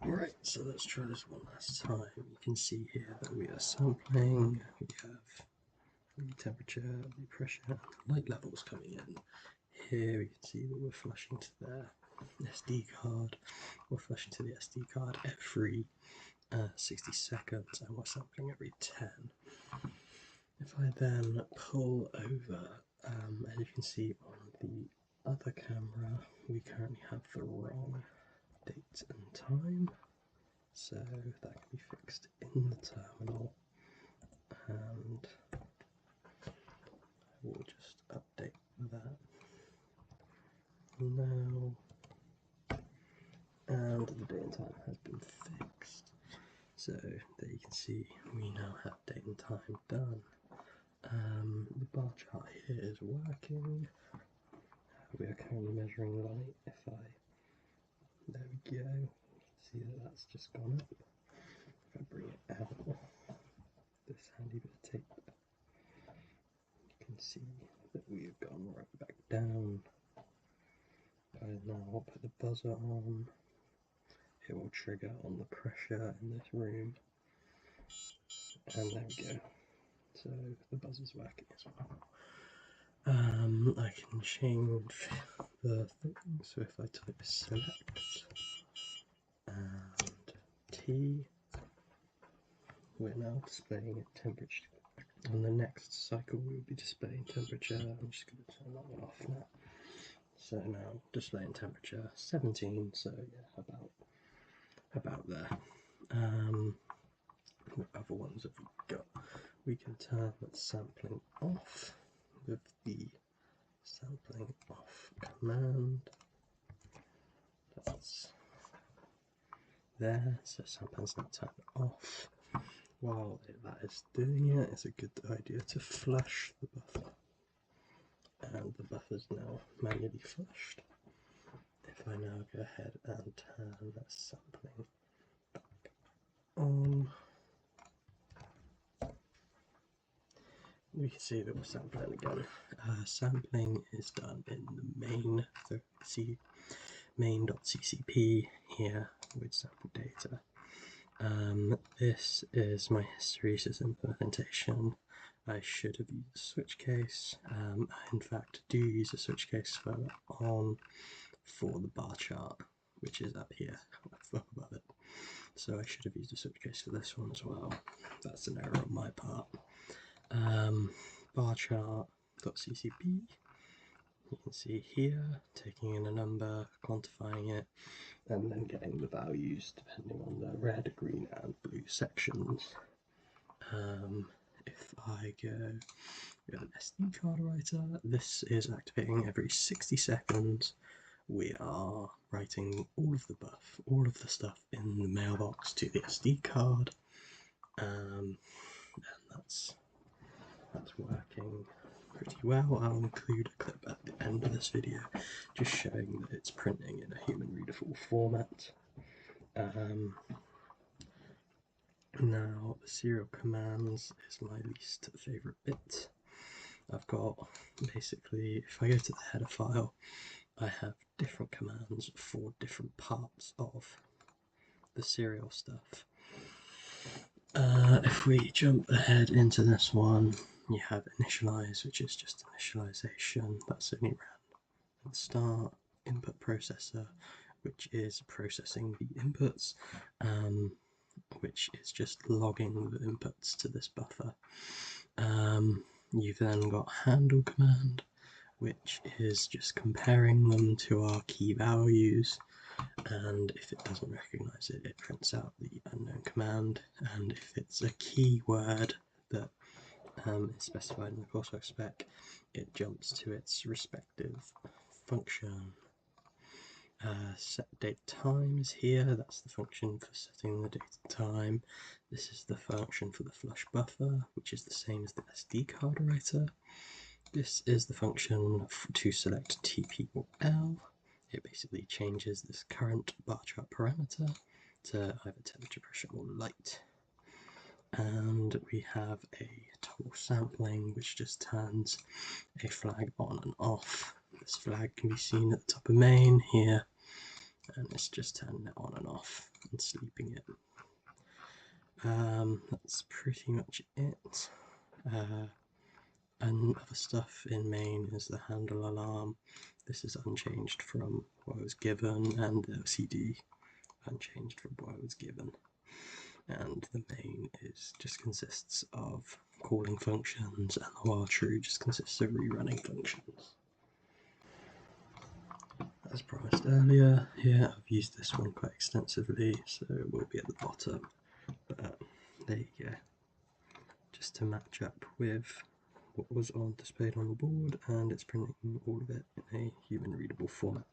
Right, so let's try this one last time. You can see here that we are sampling, we have the temperature, the pressure, and the light levels coming in. Here we can see that we're flushing to the SD card. We're flushing to the SD card every 60 seconds, and we're sampling every 10. If I then pull over, as you can see on the other camera, we currently have the wrong date and time, so that can be fixed in the terminal, and we'll just update that now, and the date and time has been fixed. So there you can see we now have date and time done. The bar chart here is working. We are currently measuring light. There we go. See that that's just gone up. If I bring it out, this handy bit of tape, you can see that we've gone right back down. I now put the buzzer on. It will trigger on the pressure in this room, and there we go. So the buzzer's working as well. I can change the thing, so if I type select and T, we're now displaying a temperature. On the next cycle we'll be displaying temperature. I'm just going to turn that one off now. So now displaying temperature 17, so yeah, about there. What other ones have we got? We can turn the sampling off with the sampling off command. That's there, so sampling's now turned off. While that is doing it, it's a good idea to flush the buffer, and the buffer's now manually flushed. If I now go ahead and turn the sampling back on, we can see that we're sampling again. Sampling is done in the main.ccp here with sample data. This is my hysteresis implementation. I should have used a switch case. I in fact do use a switch case further on for the bar chart, which is up here, up above it. So I should have used a switch case for this one as well. That's an error on my part. Bar chart.ccp. You can see here, taking in a number, quantifying it, and then getting the values depending on the red, green, and blue sections. If I go with an SD card writer, this is activating every 60 seconds. We are writing all of the buff, all of the stuff in the mailbox to the SD card, and that's working pretty well. I'll include a clip at the end of this video just showing that it's printing in a human readable format. Now the serial commands is my least favourite bit. I've got basically, if I go to the header file, I have different commands for different parts of the serial stuff. If we jump ahead into this one, you have initialize, which is just initialization. That's only ran at the start. Input processor, which is processing the inputs, which is just logging the inputs to this buffer. You've then got handle command, which is just comparing them to our key values, and if it doesn't recognize it, it prints out the unknown command, and if it's a keyword that is specified in the coursework spec, it jumps to its respective function. Set date time is here, that's the function for setting the date and time. This is the function for the flush buffer, which is the same as the SD card writer. This is the function to select TP or L. It basically changes this current bar chart parameter to either temperature, pressure, or light. And we have a toggle sampling, which just turns a flag on and off. This flag can be seen at the top of main here, and it's just turning it on and off and sleeping it. That's pretty much it. And other stuff in main is the handle alarm. This is unchanged from what I was given, and the CD unchanged from what I was given. And the main just consists of calling functions, and the while true just consists of rerunning functions. As promised earlier, here I've used this one quite extensively, so it will be at the bottom, but there you go, just to match up with what was displayed on the board, and it's printing all of it in a human readable format.